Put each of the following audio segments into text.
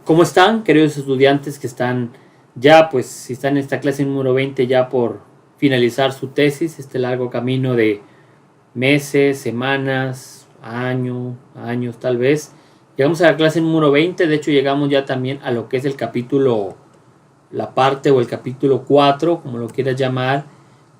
¿Cómo están, queridos estudiantes que están ya, pues, si están en esta clase número 20 ya por finalizar su tesis, este largo camino de meses, semanas, años tal vez? Llegamos a la clase número 20, de hecho llegamos ya también a lo que es el capítulo, la parte o el capítulo 4, como lo quieras llamar,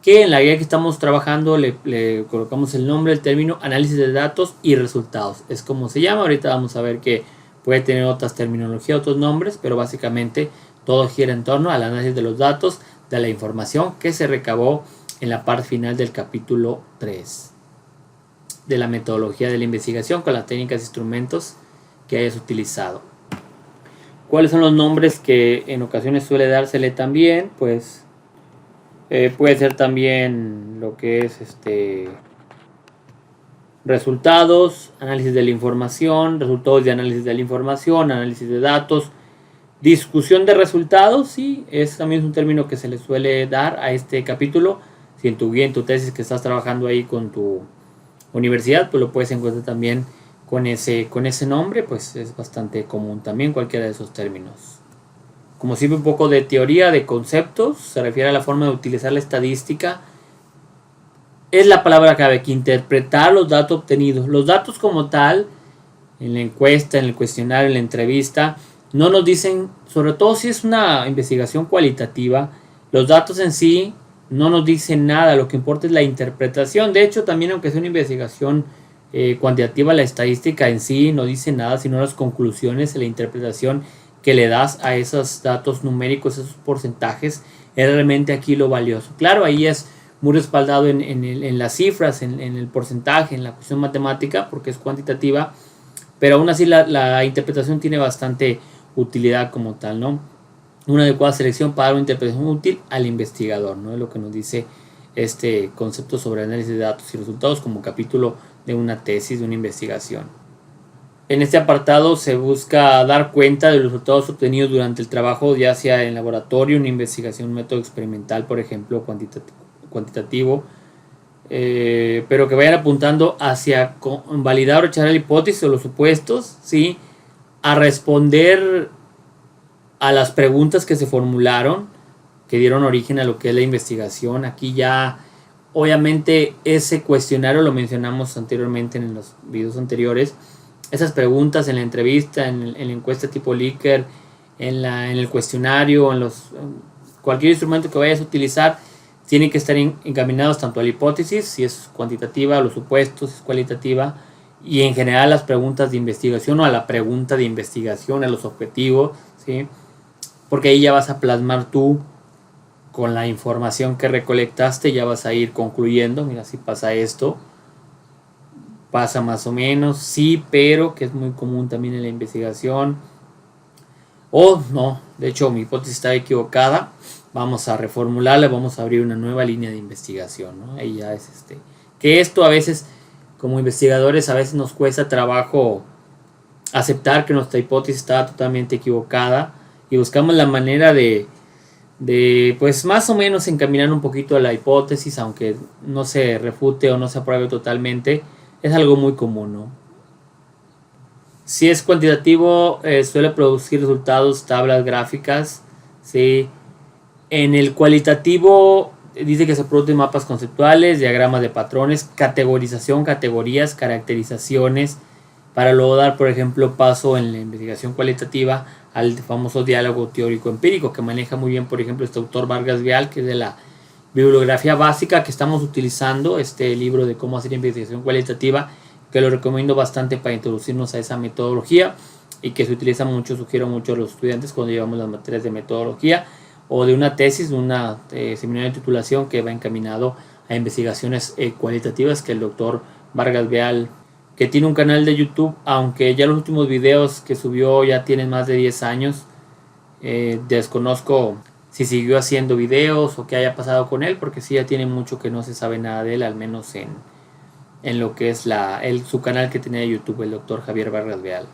que en la guía que estamos trabajando le colocamos el nombre, el término análisis de datos y resultados. Es como se llama. Ahorita vamos a ver que puede tener otras terminologías, otros nombres, pero básicamente todo gira en torno al análisis de los datos, de la información que se recabó en la parte final del capítulo 3, de la metodología de la investigación con las técnicas e instrumentos que hayas utilizado. ¿Cuáles son los nombres que en ocasiones suele dársele también? Pues puede ser también lo que es resultados, análisis de la información, resultados de análisis de la información, análisis de datos, discusión de resultados. Sí, es también un término que se le suele dar a este capítulo. Si en tu guía, en tu tesis que estás trabajando ahí con tu universidad, pues lo puedes encontrar también con ese nombre, pues es bastante común también cualquiera de esos términos. Como siempre, un poco de teoría, de conceptos, se refiere a la forma de utilizar la estadística. Es la palabra clave, que interpretar los datos obtenidos. Los datos como tal, en la encuesta, en el cuestionario, en la entrevista, no nos dicen, sobre todo si es una investigación cualitativa, los datos en sí no nos dicen nada, lo que importa es la interpretación. De hecho, también aunque sea una investigación cuantitativa, la estadística en sí no dice nada, sino las conclusiones, la interpretación que le das a esos datos numéricos, esos porcentajes, es realmente aquí lo valioso. Claro, ahí es muy respaldado en las cifras, en el porcentaje, en la cuestión matemática, porque es cuantitativa, pero aún así la interpretación tiene bastante utilidad como tal, ¿no? Una adecuada selección para dar una interpretación útil al investigador, ¿no? Es lo que nos dice este concepto sobre análisis de datos y resultados como capítulo de una tesis, de una investigación. En este apartado se busca dar cuenta de los resultados obtenidos durante el trabajo, ya sea en laboratorio, una investigación, un método experimental, por ejemplo, cuantitativo, pero que vayan apuntando hacia validar o rechazar la hipótesis o los supuestos, ¿sí? A responder a las preguntas que se formularon, que dieron origen a lo que es la investigación. Aquí ya, obviamente, ese cuestionario lo mencionamos anteriormente en los videos anteriores. Esas preguntas en la entrevista, en la encuesta tipo Likert, en el cuestionario, cualquier instrumento que vayas a utilizar, tienen que estar encaminados tanto a la hipótesis, si es cuantitativa, a los supuestos, si es cualitativa, y en general las preguntas de investigación o a la pregunta de investigación, a los objetivos, ¿sí? Porque ahí ya vas a plasmar tú con la información que recolectaste, ya vas a ir concluyendo, mira, si pasa esto, pasa más o menos, sí, pero, que es muy común también en la investigación, o no, de hecho mi hipótesis está equivocada, vamos a reformularla, vamos a abrir una nueva línea de investigación, ¿no? Ahí ya es que esto a veces, como investigadores, a veces nos cuesta trabajo aceptar que nuestra hipótesis está totalmente equivocada y buscamos la manera de pues más o menos encaminar un poquito a la hipótesis, aunque no se refute o no se apruebe totalmente. Es algo muy común, ¿no? Si es cuantitativo, suele producir resultados, tablas gráficas, ¿sí? En el cualitativo dice que se producen mapas conceptuales, diagramas de patrones, categorización, categorías, caracterizaciones, para luego dar, por ejemplo, paso en la investigación cualitativa al famoso diálogo teórico-empírico, que maneja muy bien, por ejemplo, este autor Vargas Vial, que es de la bibliografía básica que estamos utilizando, este libro de cómo hacer investigación cualitativa, que lo recomiendo bastante para introducirnos a esa metodología y que se utiliza mucho, sugiero mucho a los estudiantes cuando llevamos las materias de metodología o de una tesis, de una seminario de titulación que va encaminado a investigaciones cualitativas, que el doctor Vargas Vial, que tiene un canal de YouTube, aunque ya los últimos videos que subió ya tienen más de 10 años, desconozco si siguió haciendo videos o qué haya pasado con él, porque sí ya tiene mucho que no se sabe nada de él, al menos en lo que es su canal que tenía de YouTube, el doctor Javier Vargas Vial.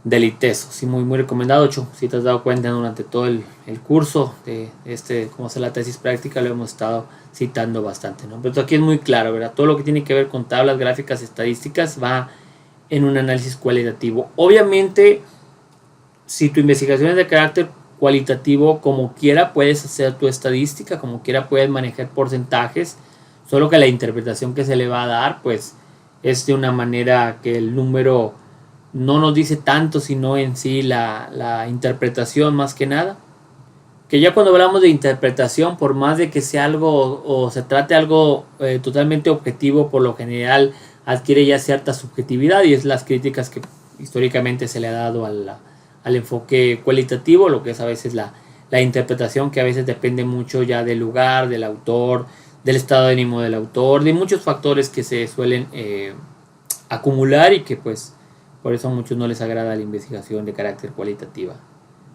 Del ITESO, sí, muy, muy recomendado. Si te has dado cuenta durante todo el curso de cómo hacer la tesis práctica, lo hemos estado citando bastante, ¿no? Pero aquí es muy claro, ¿verdad? Todo lo que tiene que ver con tablas, gráficas, estadísticas va en un análisis cualitativo. Obviamente si tu investigación es de carácter cualitativo, como quiera puedes hacer tu estadística, como quiera puedes manejar porcentajes, solo que la interpretación que se le va a dar pues es de una manera que el número no nos dice tanto, sino en sí la interpretación más que nada. Que ya cuando hablamos de interpretación, por más de que sea algo o se trate algo totalmente objetivo, por lo general adquiere ya cierta subjetividad, y es las críticas que históricamente se le ha dado al enfoque cualitativo, lo que es a veces la interpretación, que a veces depende mucho ya del lugar, del autor, del estado de ánimo del autor, de muchos factores que se suelen acumular, y que pues por eso a muchos no les agrada la investigación de carácter cualitativa.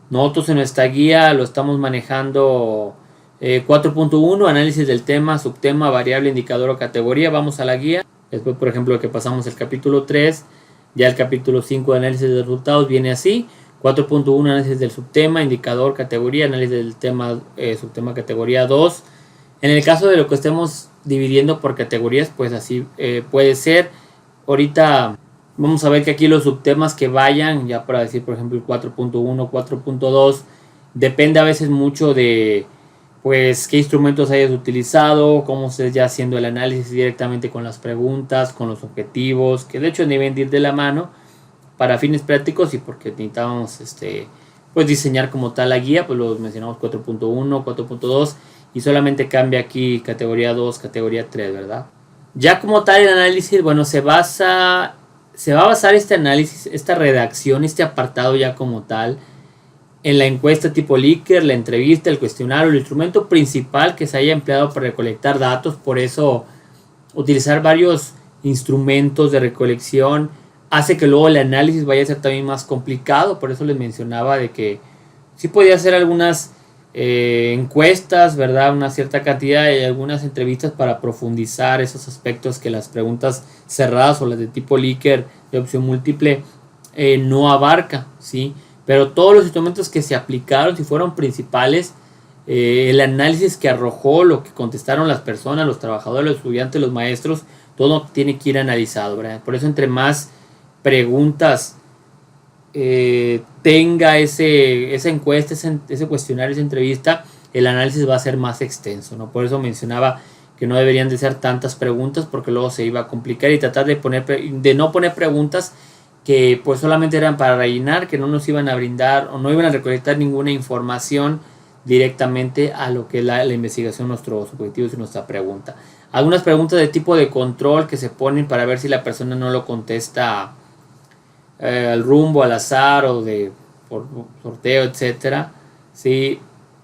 Nosotros en nuestra guía lo estamos manejando 4.1, análisis del tema, subtema, variable, indicador o categoría. Vamos a la guía. Después, por ejemplo, que pasamos el capítulo 3, ya el capítulo 5 de análisis de resultados viene así. 4.1, análisis del subtema, indicador, categoría, análisis del tema, subtema, categoría 2. En el caso de lo que estemos dividiendo por categorías, pues así puede ser. Ahorita vamos a ver que aquí los subtemas que vayan, ya para decir por ejemplo el 4.1, 4.2, depende a veces mucho de pues qué instrumentos hayas utilizado, cómo estés ya haciendo el análisis directamente con las preguntas, con los objetivos, que de hecho deben ir de la mano para fines prácticos, y porque necesitábamos pues diseñar como tal la guía, pues los mencionamos 4.1, 4.2, y solamente cambia aquí categoría 2, categoría 3, ¿verdad? Ya como tal el análisis, bueno, se va a basar este análisis, esta redacción, este apartado ya como tal, en la encuesta tipo Likert, la entrevista, el cuestionario, el instrumento principal que se haya empleado para recolectar datos. Por eso utilizar varios instrumentos de recolección hace que luego el análisis vaya a ser también más complicado. Por eso les mencionaba de que sí podía hacer algunas encuestas, ¿verdad? Una cierta cantidad y algunas entrevistas para profundizar esos aspectos que las preguntas cerradas o las de tipo Likert de opción múltiple no abarca, ¿sí? Pero todos los instrumentos que se aplicaron, si fueron principales, el análisis que arrojó, lo que contestaron las personas, los trabajadores, los estudiantes, los maestros, todo tiene que ir analizado, ¿verdad? Por eso entre más preguntas tenga esa encuesta, ese cuestionario, esa entrevista, el análisis va a ser más extenso, ¿no? Por eso mencionaba que no deberían de ser tantas preguntas, porque luego se iba a complicar, y tratar de no poner preguntas que pues solamente eran para rellenar, que no nos iban a brindar o no iban a recolectar ninguna información directamente a lo que es la investigación, nuestros objetivos y nuestra pregunta. Algunas preguntas de tipo de control que se ponen para ver si la persona no lo contesta al rumbo, al azar o por sorteo, etcétera. ¿Sí?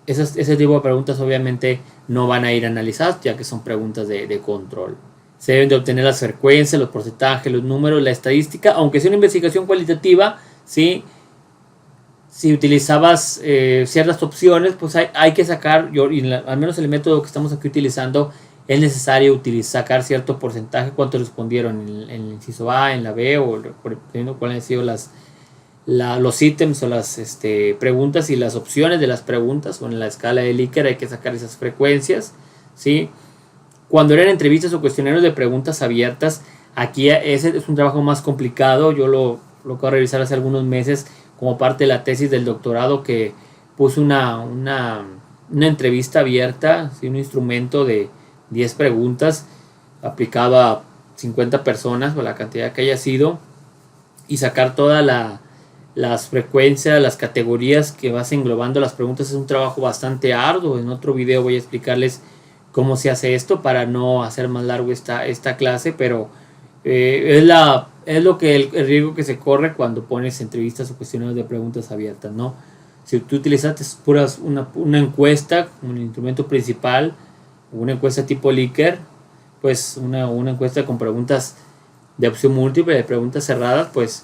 Ese tipo de preguntas obviamente no van a ir analizadas, ya que son preguntas de control. Se deben de obtener las frecuencias, los porcentajes, los números, la estadística, aunque sea una investigación cualitativa, ¿sí? Si utilizabas ciertas opciones, pues hay que sacar, al menos el método que estamos aquí utilizando, es necesario sacar cierto porcentaje, cuánto respondieron en el inciso A, en la B, o dependiendo cuáles han sido los ítems o las preguntas y las opciones de las preguntas, o en la escala de Likert hay que sacar esas frecuencias, ¿sí? Cuando eran entrevistas o cuestionarios de preguntas abiertas, aquí ese es un trabajo más complicado. Yo lo acabo de revisar hace algunos meses como parte de la tesis del doctorado, que puse una entrevista abierta, ¿sí? Un instrumento de 10 preguntas aplicado a 50 personas o la cantidad que haya sido, y sacar todas las frecuencias, las categorías que vas englobando las preguntas. Es un trabajo bastante arduo. En otro video voy a explicarles cómo se hace esto para no hacer más largo esta clase, pero es lo que el riesgo que se corre cuando pones entrevistas o cuestionarios de preguntas abiertas, ¿no? Si tú utilizaste una encuesta como el instrumento principal, una encuesta tipo Likert, pues una encuesta con preguntas de opción múltiple, de preguntas cerradas, pues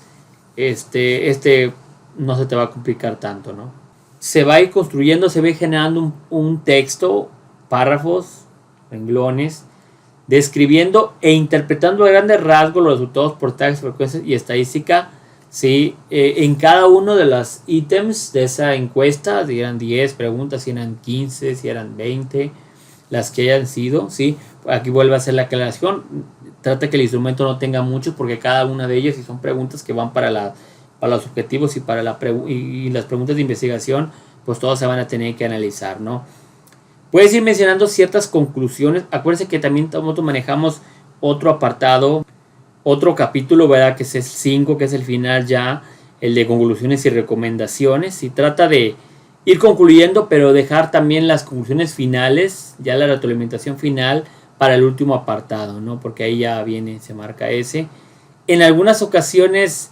no se te va a complicar tanto, ¿no? Se va a ir construyendo, se va a ir generando un texto, párrafos, renglones, describiendo e interpretando a grandes rasgos los resultados, porcentajes, frecuencias y estadística, ¿sí? En cada uno de los ítems de esa encuesta, si eran 10 preguntas, si eran 15, si eran 20, las que hayan sido, ¿sí? Aquí vuelve a hacer la aclaración. Trata que el instrumento no tenga muchos, porque cada una de ellas, si son preguntas que van para para los objetivos y para y las preguntas de investigación, pues todos se van a tener que analizar, ¿no? Puedes ir mencionando ciertas conclusiones. Acuérdense que también nosotros manejamos otro apartado, otro capítulo, ¿verdad? Que es el 5, que es el final ya, el de conclusiones y recomendaciones. Y trata de ir concluyendo, pero dejar también las conclusiones finales, ya la retroalimentación final, para el último apartado, ¿no? Porque ahí ya viene, se marca ese. En algunas ocasiones,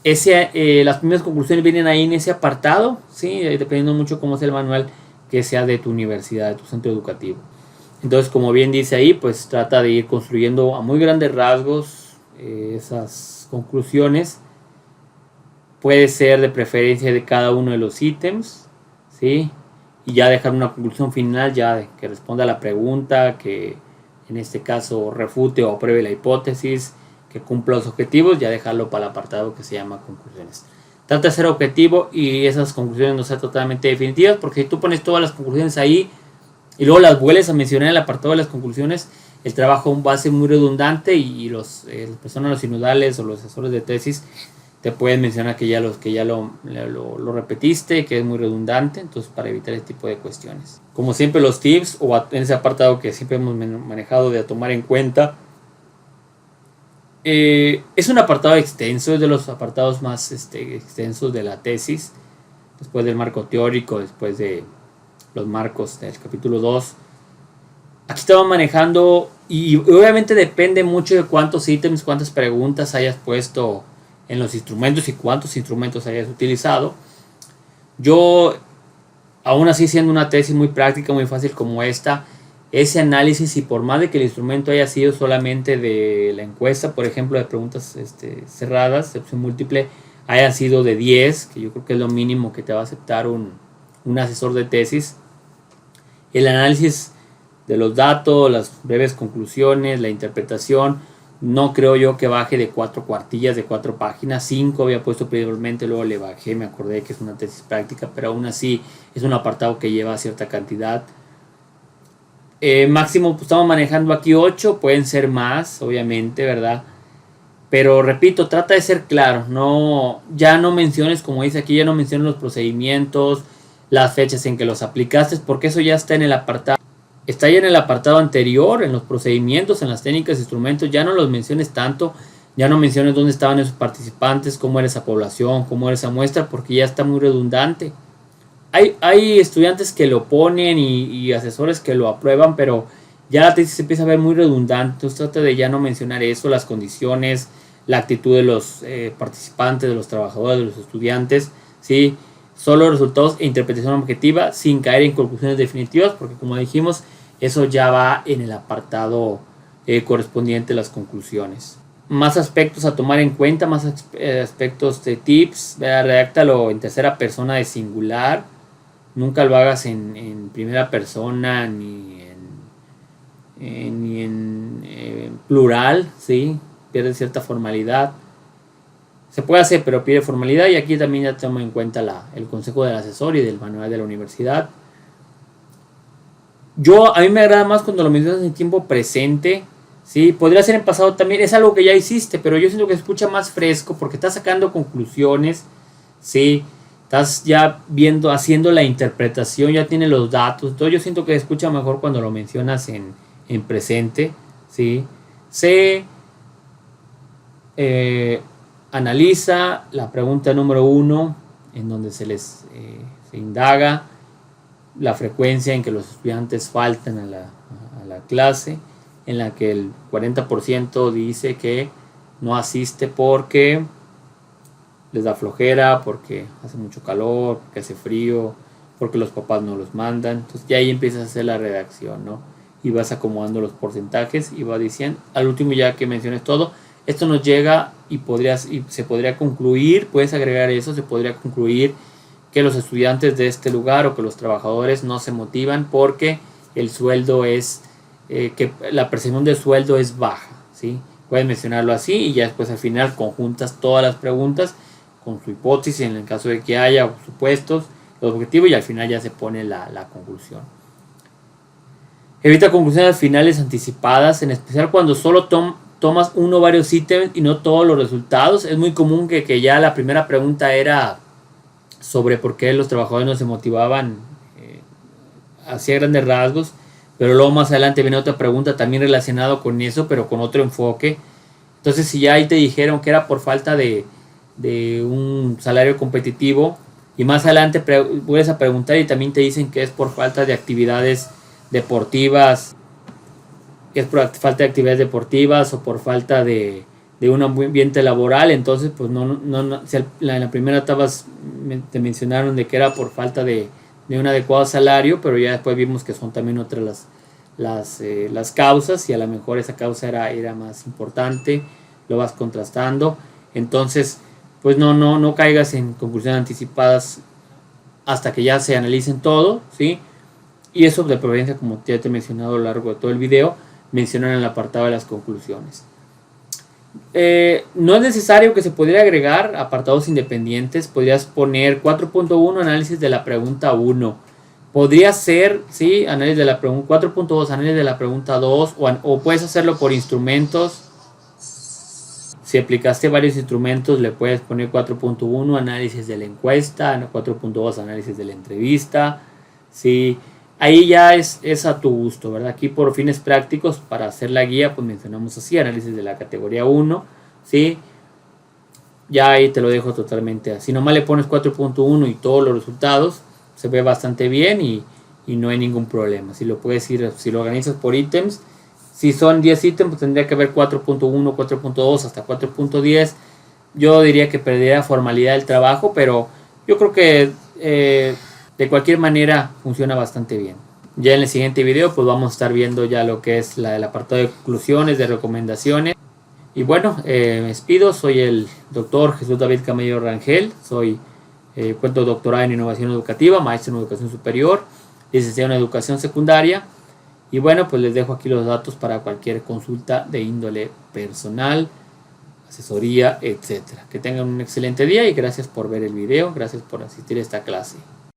las primeras conclusiones vienen ahí en ese apartado, ¿sí? Dependiendo mucho cómo sea el manual que sea de tu universidad, de tu centro educativo. Entonces, como bien dice ahí, pues trata de ir construyendo a muy grandes rasgos esas conclusiones. Puede ser de preferencia de cada uno de los ítems, ¿sí? Y ya dejar una conclusión final ya que responda a la pregunta, que en este caso refute o apruebe la hipótesis, que cumpla los objetivos, ya dejarlo para el apartado que se llama conclusiones. Trata de ser objetivo y esas conclusiones no sean totalmente definitivas, porque si tú pones todas las conclusiones ahí y luego las vuelves a mencionar en el apartado de las conclusiones, el trabajo va a ser muy redundante y las personas, los sinodales o los asesores de tesis te pueden mencionar que ya lo repetiste, que es muy redundante, entonces para evitar este tipo de cuestiones. Como siempre, los tips o en ese apartado que siempre hemos manejado de tomar en cuenta, es un apartado extenso, es de los apartados más extensos de la tesis, después del marco teórico, después de los marcos del capítulo 2. Aquí estamos manejando y obviamente depende mucho de cuántos ítems, cuántas preguntas hayas puesto en los instrumentos y cuántos instrumentos hayas utilizado. Yo, aún así siendo una tesis muy práctica, muy fácil como esta, ese análisis, y por más de que el instrumento haya sido solamente de la encuesta, por ejemplo, de preguntas cerradas, de opción múltiple, hayan sido de 10, que yo creo que es lo mínimo que te va a aceptar un asesor de tesis, el análisis de los datos, las breves conclusiones, la interpretación, no creo yo que baje de 4 cuartillas, de 4 páginas. 5 había puesto previamente, luego le bajé, me acordé que es una tesis práctica, pero aún así es un apartado que lleva cierta cantidad. Máximo, pues estamos manejando aquí 8, pueden ser más, obviamente, ¿verdad? Pero repito, trata de ser claro, ya no menciones, como dice aquí, ya no menciones los procedimientos, las fechas en que los aplicaste, porque eso ya está en el apartado. Está ya en el apartado anterior, en los procedimientos, en las técnicas, instrumentos, ya no los menciones tanto, ya no menciones dónde estaban esos participantes, cómo era esa población, cómo era esa muestra, porque ya está muy redundante. Hay estudiantes que lo ponen y asesores que lo aprueban, pero ya la tesis se empieza a ver muy redundante, entonces trata de ya no mencionar eso, las condiciones, la actitud de los participantes, de los trabajadores, de los estudiantes, ¿sí? Solo resultados e interpretación objetiva sin caer en conclusiones definitivas, porque como dijimos, eso ya va en el apartado correspondiente a las conclusiones. Más aspectos a tomar en cuenta, más aspectos de tips, redáctalo en tercera persona de singular, nunca lo hagas en primera persona ni en plural, ¿sí? Pierde cierta formalidad. Se puede hacer, pero pierde formalidad, y aquí también ya toma en cuenta el consejo del asesor y del manual de la universidad. A mí me agrada más cuando lo mencionas en tiempo presente, ¿sí? Podría ser en pasado también, es algo que ya hiciste, pero yo siento que se escucha más fresco porque estás sacando conclusiones, ¿sí? Estás ya viendo, haciendo la interpretación, ya tienes los datos, entonces yo siento que se escucha mejor cuando lo mencionas en presente, ¿sí? Analiza la pregunta número 1, en donde se indaga la frecuencia en que los estudiantes faltan a la clase, en la que el 40% dice que no asiste porque les da flojera, porque hace mucho calor, porque hace frío, porque los papás no los mandan. Entonces ya ahí empiezas a hacer la redacción, ¿no? Y vas acomodando los porcentajes y vas diciendo, al último ya que menciones todo, esto nos llega y se podría concluir, puedes agregar eso, se podría concluir que los estudiantes de este lugar o que los trabajadores no se motivan porque el sueldo que la percepción del sueldo es baja, ¿sí? Puedes mencionarlo así y ya después al final conjuntas todas las preguntas con su hipótesis en el caso de que haya supuestos, los objetivos, y al final ya se pone la conclusión. Evita conclusiones finales anticipadas, en especial cuando solo tomas uno o varios ítems y no todos los resultados. Es muy común que ya la primera pregunta era sobre por qué los trabajadores no se motivaban hacia grandes rasgos, pero luego más adelante viene otra pregunta también relacionada con eso, pero con otro enfoque. Entonces, si ya ahí te dijeron que era por falta de un salario competitivo, y más adelante vuelves a preguntar y también te dicen que es por falta de actividades deportivas, que es por falta de actividades deportivas o por falta de un ambiente laboral, entonces pues si en la primera te mencionaron de que era por falta de un adecuado salario, pero ya después vimos que son también otras las causas, y a lo mejor esa causa era más importante, lo vas contrastando. Entonces pues no caigas en conclusiones anticipadas hasta que ya se analicen todo, ¿sí? Y eso de preferencia, como ya te he mencionado a lo largo de todo el video, mencionan en el apartado de las conclusiones. No es necesario que se pudiera agregar apartados independientes. Podrías poner 4.1 análisis de la pregunta 1. Podría ser, ¿sí? Análisis de la pregunta 4.2, análisis de la pregunta 2, o puedes hacerlo por instrumentos. Si aplicaste varios instrumentos, le puedes poner 4.1 análisis de la encuesta, 4.2 análisis de la entrevista, ¿sí? Ahí ya es a tu gusto, ¿verdad? Aquí por fines prácticos, para hacer la guía, pues mencionamos así, análisis de la categoría 1, ¿sí? Ya ahí te lo dejo totalmente así. Nomás le pones 4.1 y todos los resultados, se ve bastante bien y no hay ningún problema. Si lo organizas por ítems, si son 10 ítems, pues tendría que haber 4.1, 4.2 hasta 4.10. Yo diría que perdería formalidad del trabajo, pero yo creo que de cualquier manera funciona bastante bien. Ya en el siguiente video pues vamos a estar viendo ya lo que es el apartado de conclusiones, de recomendaciones. Y bueno, me despido. Soy el doctor Jesús David Camello Rangel. Cuento doctorado en innovación educativa, maestro en educación superior, licenciado en educación secundaria. Y bueno, pues les dejo aquí los datos para cualquier consulta de índole personal, asesoría, etcétera. Que tengan un excelente día y gracias por ver el video, gracias por asistir a esta clase.